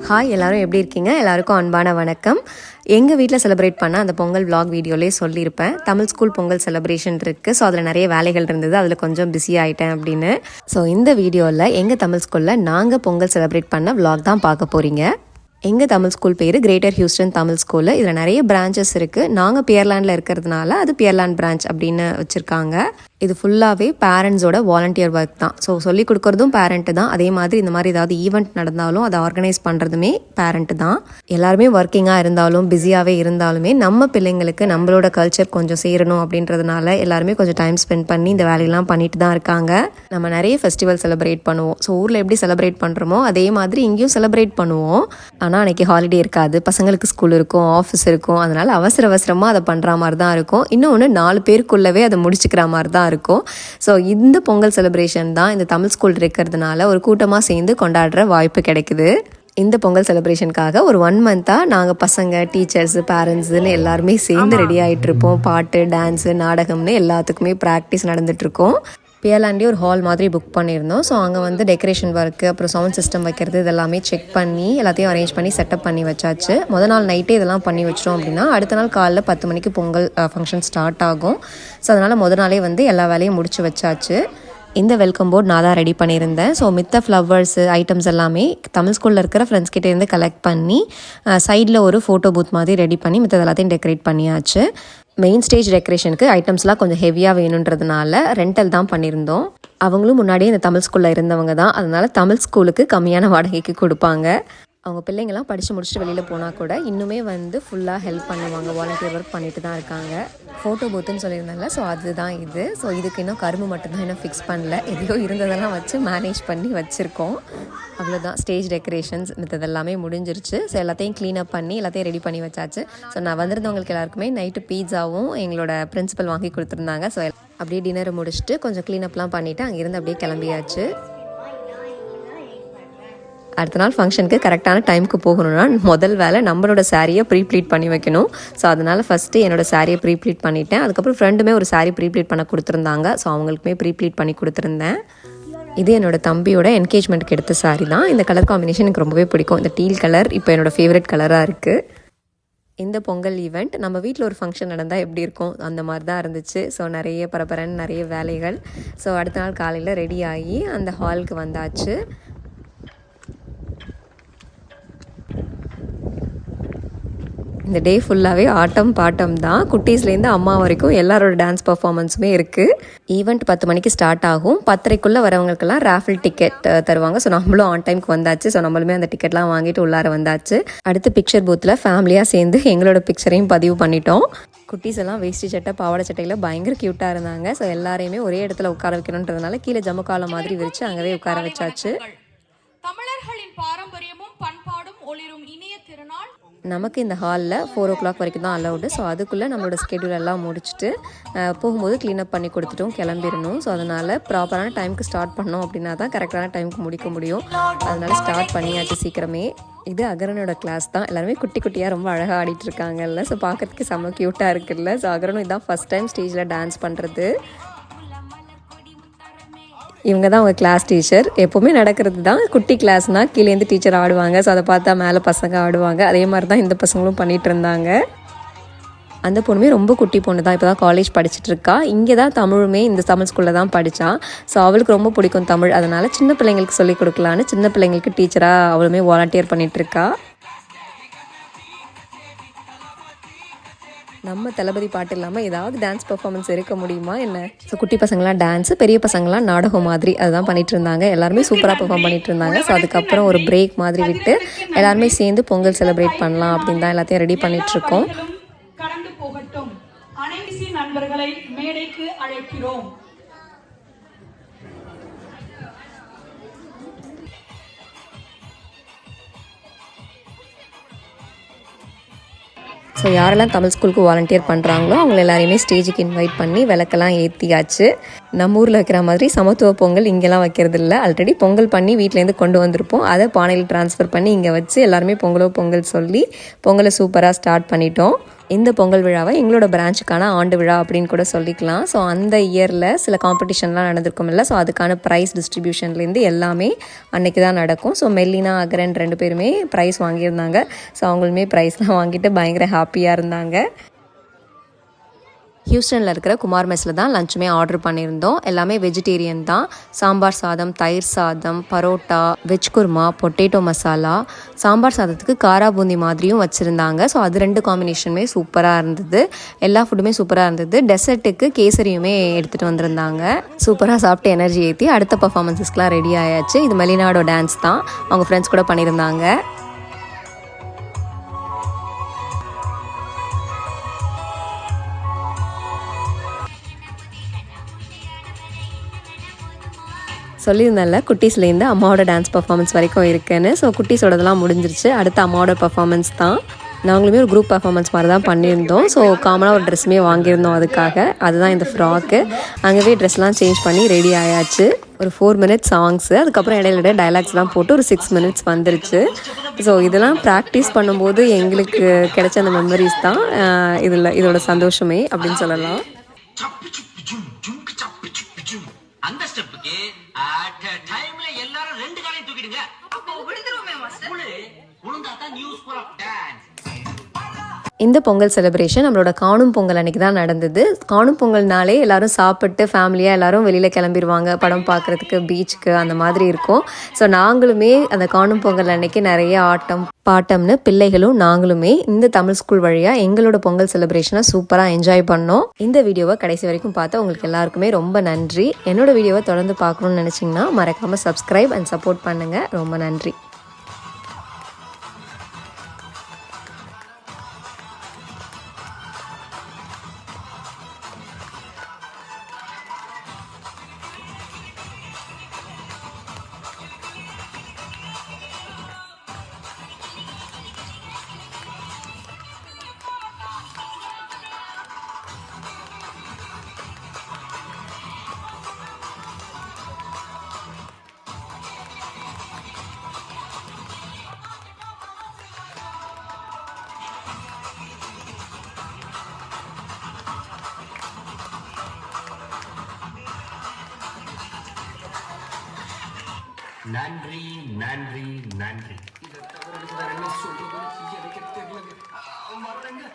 Hi எல்லாரும் எப்படி இருக்கீங்க? எல்லாருக்கும் அன்பான வணக்கம். எங்கள் வீட்டில் செலிப்ரேட் பண்ண அந்த பொங்கல் விலாக் வீடியோலேயே சொல்லியிருப்பேன். தமிழ் ஸ்கூல் பொங்கல் செலிப்ரேஷன் இருக்குது. ஸோ அதில் நிறைய வேலைகள் இருந்தது, அதில் கொஞ்சம் பிஸி ஆகிட்டேன் அப்படின்னு. ஸோ இந்த வீடியோவில் எங்கள் தமிழ் ஸ்கூலில் நாங்கள் பொங்கல் செலிப்ரேட் பண்ண விலாக் தான் பார்க்க போகிறீங்க. எங்கள் தமிழ் ஸ்கூல் பேர் கிரேட்டர் ஹியூஸ்டன் தமிழ் ஸ்கூலு. இதில் நிறைய பிரான்ச்சஸ் இருக்குது. நாங்கள் பியர்லாண்டில் இருக்கிறதுனால அது பியர்லாண்ட் பிரான்ச் அப்படின்னு வச்சுருக்காங்க. இது ஃபுல்லாகவே பேரண்ட்ஸோட வாலண்டியர் ஒர்க் தான். ஸோ சொல்லிக் கொடுக்குறதும் பேரண்ட்டு தான். அதே மாதிரி இந்த மாதிரி ஏதாவது ஈவெண்ட் நடந்தாலும் அதை ஆர்கனைஸ் பண்ணுறதுமே பேரண்ட்டு தான். எல்லாருமே ஒர்க்கிங்காக இருந்தாலும் பிஸியாகவே இருந்தாலுமே நம்ம பிள்ளைங்களுக்கு நம்மளோட கல்ச்சர் கொஞ்சம் சேரணும் அப்படின்றதுனால எல்லாருமே கொஞ்சம் டைம் ஸ்பெண்ட் பண்ணி இந்த வேலையெல்லாம் பண்ணிட்டு தான் இருக்காங்க. நம்ம நிறைய ஃபெஸ்டிவல் செலிப்ரேட் பண்ணுவோம். ஸோ ஊரில் எப்படி செலிப்ரேட் பண்ணுறோமோ அதே மாதிரி இங்கேயும் செலிப்ரேட் பண்ணுவோம். ஆனால் அன்றைக்கி ஹாலிடே இருக்காது, பசங்களுக்கு ஸ்கூல் இருக்கும், ஆஃபீஸ் இருக்கும். அதனால் அவசரமாக அதை பண்ணுற மாதிரி தான் இருக்கும். இன்னொன்று 4 பேருக்குள்ளவே அதை முடிச்சுக்கிற மாதிரி தான் இருக்கும். ஸோ இந்த பொங்கல் செலிப்ரேஷன் தான் இந்த தமிழ் ஸ்கூல் இருக்கிறதுனால ஒரு கூட்டமாக சேர்ந்து கொண்டாடுற வாய்ப்பு கிடைக்குது. இந்த பொங்கல் செலிப்ரேஷனுக்காக ஒரு 1 மந்த்தாக நாங்கள் பசங்க, டீச்சர்ஸு, பேரண்ட்ஸுன்னு எல்லாருமே சேர்ந்து ரெடி ஆகிட்ருப்போம். பாட்டு, டான்ஸு, நாடகம்னு எல்லாத்துக்குமே ப்ராக்டிஸ் நடந்துகிட்ருக்கோம். பியர்லாண்டே ஒரு ஹால் மாதிரி புக் பண்ணியிருந்தோம். ஸோ அங்கே வந்து டெக்கரேஷன் ஒர்க்கு, அப்புறம் சவுண்ட் சிஸ்டம் வைக்கிறது, இதெல்லாமே செக் பண்ணி எல்லாத்தையும் அரேஞ்ச் பண்ணி செட்டப் பண்ணி வச்சாச்சு. முதல் நாள் நைட்டே இதெல்லாம் பண்ணி வச்சிட்டோம் அப்படின்னா அடுத்த நாள் காலைல 10 மணிக்கு பொங்கல் ஃபங்க்ஷன் ஸ்டார்ட் ஆகும். ஸோ அதனால் முதல் நாளே வந்து எல்லா வேலையும் முடிச்சு வச்சாச்சு. இந்த வெல்கம் போர்ட் நான் தான் ரெடி பண்ணியிருந்தேன். ஸோ மித்த ஃப்ளவர்ஸு ஐட்டம்ஸ் எல்லாமே தமிழ் ஸ்கூலில் இருக்கிற ஃப்ரெண்ட்ஸ் கிட்டேருந்து கலெக்ட் பண்ணி சைடில் ஒரு ஃபோட்டோ பூத் மாதிரி ரெடி பண்ணி மித்தது எல்லாத்தையும் டெக்கரேட் பண்ணியாச்சு. மெயின் ஸ்டேஜ் டெக்கரேஷனுக்கு ஐட்டம்ஸ்லாம் கொஞ்சம் ஹெவியாக வேணுன்றதுனால ரெண்டல் தான் பண்ணியிருந்தோம். அவங்களும் முன்னாடியே இந்த தமிழ் ஸ்கூலில் இருந்தவங்க தான். அதனால் தமிழ் ஸ்கூலுக்கு கம்மியான வாடகைக்கு கொடுப்பாங்க. அவங்க பிள்ளைங்கள்லாம் படித்து முடிச்சுட்டு வெளியில் போனால் கூட இன்னுமே வந்து ஃபுல்லாக ஹெல்ப் பண்ணுவாங்க. வாலண்டியர் ஒர்க் பண்ணிட்டு தான் இருக்காங்க. ஃபோட்டோ பூத்துன்னு சொல்லியிருந்தாங்க. ஸோ அதுதான் இது. ஸோ இதுக்கு இன்னும் கரும்பு மட்டும்தான் இன்னும் ஃபிக்ஸ் பண்ணல. எதையோ இருந்ததெல்லாம் வச்சு மேனேஜ் பண்ணி வச்சுருக்கோம். அவ்வளோதான். ஸ்டேஜ் டெக்கரேஷன்ஸ் மித்ததெல்லாமே முடிஞ்சிருச்சு. ஸோ எல்லாத்தையும் க்ளீனப் பண்ணி எல்லாத்தையும் ரெடி பண்ணி வச்சாச்சு. ஸோ நான் வந்திருந்தவங்களுக்கு எல்லாருக்குமே நைட்டு பீட்சாவும் எங்களோட பிரின்சிபல் வாங்கி கொடுத்துருந்தாங்க. ஸோ அப்படியே டின்னரை முடிச்சுட்டு கொஞ்சம் க்ளீனப்லாம் பண்ணிவிட்டு அங்கேருந்து அப்படியே கிளம்பியாச்சு. அடுத்த நாள் ஃபங்க்ஷனுக்கு கரெக்டான டைமுக்கு போகணும்னா முதல் வேலை நம்மளோட சாரியை ப்ரீப்ளீட் பண்ணி வைக்கணும். ஸோ அதனால் ஃபஸ்ட்டு என்னோடய சாரியை ப்ரீப்ளீட் பண்ணிவிட்டேன். அதுக்கப்புறம் ஃப்ரெண்டுமே ஒரு சாரி ப்ரீப்ளீட் பண்ண கொடுத்துருந்தாங்க. ஸோ அவங்களுக்குமே ப்ரீப்ளீட் பண்ணி கொடுத்துருந்தேன். இது என்னோடய தம்பியோட என்கேஜ்மெண்ட்டுக்கு எடுத்த சாரி தான். இந்த கலர் காம்பினேஷன் எனக்கு ரொம்பவே பிடிக்கும். இந்த டீல் கலர் இப்போ என்னோடய ஃபேவரட் கலராக இருக்குது. இந்த பொங்கல் ஈவெண்ட் நம்ம வீட்டில் ஒரு ஃபங்க்ஷன் நடந்தால் எப்படி இருக்கும் அந்த மாதிரி தான் இருந்துச்சு. ஸோ நிறைய பரபரன்னு நிறைய வேலைகள். ஸோ அடுத்த நாள் காலையில் ரெடி ஆகி அந்த ஹாலுக்கு வந்தாச்சு. இந்த டே ஃபுல்லாகவே ஆட்டம் பாட்டம் தான். குட்டீஸ்லேருந்து அம்மா வரைக்கும் எல்லாரோட டான்ஸ் பர்ஃபார்மன்ஸுமே இருக்குது. ஈவெண்ட் 10 மணிக்கு ஸ்டார்ட் ஆகும். 10:30 வரவங்களுக்கெல்லாம் ராஃபில் டிக்கெட் தருவாங்க. ஸோ நம்மளும் ஆன் டைமுக்கு வந்தாச்சு. ஸோ நம்மளுமே அந்த டிக்கெட்லாம் வாங்கிட்டு உள்ளார வந்தாச்சு. அடுத்து பிக்சர் பூத்தில் ஃபேமிலியாக சேர்ந்து எங்களோட பிக்சரையும் பதிவு பண்ணிட்டோம். குட்டீஸ் எல்லாம் வேஷ்டி சட்டை, பாவாடை சட்டையில் பயங்கர க்யூட்டாக இருந்தாங்க. ஸோ எல்லாரையுமே ஒரே இடத்துல உட்கார வைக்கணுன்றதுனால கீழே ஜமுக்காலம் மாதிரி விரித்து அங்கவே உட்கார வச்சாச்சு. தமிழர்களின் பாரம்பரியமும் பண்பாடும் ஒளிரும் இனிய திருநாள். நமக்கு இந்த ஹாலில் 4 o'clock வரைக்கும் தான் அலௌடு. ஸோ அதுக்குள்ளே நம்மளோட ஸ்கெடியூல் எல்லாம் முடிச்சுட்டு போகும்போது க்ளீனப் பண்ணி கொடுத்துட்டும் கிளம்பிடணும். ஸோ அதனால் ப்ராப்பரான டைமுக்கு ஸ்டார்ட் பண்ணோம் அப்படின்னா தான் கரெக்டான டைமுக்கு முடிக்க முடியும். அதனால் ஸ்டார்ட் பண்ணியாச்சு சீக்கிரமே. இது அகரனோட கிளாஸ் தான். எல்லாருமே குட்டி குட்டியாக ரொம்ப அழகாக ஆடிட்டுருக்காங்கல்ல. ஸோ பார்க்கறதுக்கு செம்ம க்யூட்டாக இருக்குல்ல. ஸோ அகரனும் இதான் ஃபஸ்ட் டைம் ஸ்டேஜில் டான்ஸ் பண்ணுறது. இவங்க தான் அவங்க கிளாஸ் டீச்சர். எப்போவுமே நடக்கிறது தான். குட்டி கிளாஸ்னால் கீழேருந்து டீச்சர் ஆடுவாங்க. ஸோ அதை பார்த்தா மேலே பசங்க ஆடுவாங்க. அதே மாதிரி தான் இந்த பசங்களும் பண்ணிகிட்டு இருந்தாங்க. அந்த பொண்ணுமே ரொம்ப குட்டி பொண்ணு தான். இப்போ தான் காலேஜ் படிச்சுட்டு இருக்கா. இங்கே தான் தமிழுமே இந்த தமிழ் ஸ்கூலில் தான் படித்தான். ஸோ அவளுக்கு ரொம்ப பிடிக்கும் தமிழ். அதனால் சின்ன பிள்ளைங்களுக்கு சொல்லிக் கொடுக்கலான்னு சின்ன பிள்ளைங்களுக்கு டீச்சராக அவளுமே வாலண்டியர் பண்ணிகிட்ருக்கா. நம்ம தளபதி பாட்டு இல்லாமல் ஏதாவது டான்ஸ் பர்ஃபார்மன்ஸ் இருக்க முடியுமா என்ன? ஸோ குட்டி பசங்களாம் டான்ஸு, பெரிய பசங்களாம் நாடகம் மாதிரி அதுதான் பண்ணிகிட்டு இருந்தாங்க. எல்லாருமே சூப்பராக பெர்ஃபார்ம் பண்ணிகிட்டு இருந்தாங்க. ஸோ அதுக்கப்புறம் ஒரு பிரேக் மாதிரி விட்டு எல்லாருமே சேர்ந்து பொங்கல் செலிப்ரேட் பண்ணலாம் அப்படின்னு தான் எல்லாத்தையும் ரெடி பண்ணிகிட்ருக்கோம். கடந்து போகட்டும். அனைத்து நண்பர்களை மேடைக்கு அழைக்கிறோம். ஸோ யாரெல்லாம் தமிழ் ஸ்கூலுக்கு வாலண்டியர் பண்ணுறாங்களோ அவங்கள எல்லாரையுமே ஸ்டேஜுக்கு இன்வைட் பண்ணி விளக்கெல்லாம் ஏற்றியாச்சு. நம்ம ஊரில் வைக்கிற மாதிரி சமத்துவ பொங்கல் இங்கெல்லாம் வைக்கிறது இல்லை. ஆல்ரெடி பொங்கல் பண்ணி வீட்டிலேருந்து கொண்டு வந்திருப்போம். அதை பானையில் ட்ரான்ஸ்ஃபர் பண்ணி இங்கே வச்சு எல்லாருமே பொங்கலோ பொங்கல் சொல்லி பொங்கலை சூப்பராக ஸ்டார்ட் பண்ணிட்டோம். இந்த பொங்கல் விழாவை எங்களோட பிரான்ச்சுக்கான ஆண்டு விழா அப்படின்னு கூட சொல்லிக்கலாம். ஸோ அந்த இயரில் சில காம்படிஷன்லாம் நடந்திருக்கும் இல்லை, ஸோ அதுக்கான ப்ரைஸ் டிஸ்ட்ரிபியூஷன்லேருந்து எல்லாமே அன்றைக்கி தான் நடக்கும். ஸோ மெல்லினா அகரன் 2 பேருமே ப்ரைஸ் வாங்கியிருந்தாங்க. ஸோ அவங்களுமே ப்ரைஸ்லாம் வாங்கிட்டு பயங்கர ஹாப்பியாக இருந்தாங்க. ஹியூஸ்டனில் இருக்கிற குமார் மெஸ்ஸில் தான் லஞ்சுமே ஆர்டர் பண்ணியிருந்தோம். எல்லாமே வெஜிடேரியன் தான். சாம்பார் சாதம், தயிர் சாதம், பரோட்டா, வெஜ் குருமா, பொட்டேட்டோ மசாலா, சாம்பார் சாதத்துக்கு காரா பூந்தி மாதிரியும் வச்சுருந்தாங்க. ஸோ அது 2 காம்பினேஷனுமே சூப்பராக இருந்தது. எல்லா ஃபுட்டுமே சூப்பராக இருந்தது. டெசர்ட்டுக்கு கேசரியுமே எடுத்துகிட்டு வந்திருந்தாங்க. சூப்பராக சாப்பிட்டு எனர்ஜி ஏற்றி அடுத்த பர்ஃபார்மன்ஸஸ்க்கெலாம் ரெடி ஆயாச்சு. இது மெலினாடோ டான்ஸ் தான், அவங்க ஃப்ரெண்ட்ஸ் கூட பண்ணியிருந்தாங்க. சொல்லியிருந்தேன்ல குட்டீஸ்லேருந்து அம்மாவோட டான்ஸ் பர்ஃபார்மன்ஸ் வரைக்கும் இருக்குன்னு. ஸோ குட்டீஸோடதெல்லாம் முடிஞ்சிருச்சு. அடுத்து அம்மாவோட பர்ஃபார்மன்ஸ் தான். நாங்களுமே ஒரு குரூப் பர்ஃபார்மன்ஸ் மாதிரி தான் பண்ணியிருந்தோம். ஸோ காமனாக ஒரு ட்ரெஸ்ஸுமே வாங்கியிருந்தோம் அதுக்காக. அதுதான் இந்த ஃப்ராக்கு. அங்கேயே ட்ரெஸ்லாம் சேஞ்ச் பண்ணி ரெடி ஆயாச்சு. ஒரு 4 மினிட்ஸ் சாங்ஸு, அதுக்கப்புறம் இடையில டைலாக்ஸ்லாம் போட்டு ஒரு 6 மினிட்ஸ் வந்துருச்சு. ஸோ இதெல்லாம் ப்ராக்டிஸ் பண்ணும்போது எங்களுக்கு கிடைச்ச அந்த மெமரிஸ் தான் இதோட சந்தோஷமே அப்படின்னு சொல்லலாம். அந்த ஸ்டெப்புக்கு அட் டைம்ல எல்லாரும் 2 காலையும் தூக்கிடுங்க. அப்போ விடுதுருமே மாஸ்டர். உளுந்தா தான் நியூஸ் ஃபார் டான்ஸ். இந்த பொங்கல் செலிப்ரேஷன் நம்மளோட காணும் பொங்கல் அன்றைக்கி தான் நடந்தது. காணும் பொங்கல்னாலே எல்லோரும் சாப்பிட்டு ஃபேமிலியாக எல்லோரும் வெளியில் கிளம்பிடுவாங்க படம் பார்க்குறதுக்கு, பீச்சுக்கு, அந்த மாதிரி இருக்கும். ஸோ நாங்களுமே அந்த காணும் பொங்கல் அன்றைக்கி நிறைய ஆட்டம் பாட்டம்னு பிள்ளைகளும் நாங்களுமே இந்த தமிழ் ஸ்கூல் வழியாக எங்களோட பொங்கல் செலிப்ரேஷனை சூப்பராக என்ஜாய் பண்ணோம். இந்த வீடியோவை கடைசி வரைக்கும் பார்த்து உங்களுக்கு எல்லாருக்குமே ரொம்ப நன்றி. என்னோட வீடியோவை தொடர்ந்து பார்க்கணுன்னு நினச்சிங்கன்னா மறக்காமல் சப்ஸ்கிரைப் அண்ட் சப்போர்ட் பண்ணுங்கள். ரொம்ப நன்றி. நன்றி நன்றி நன்றி. இதை தவிர எனக்கு வேற என்ன சொல்றது? எனக்கு தெரியல.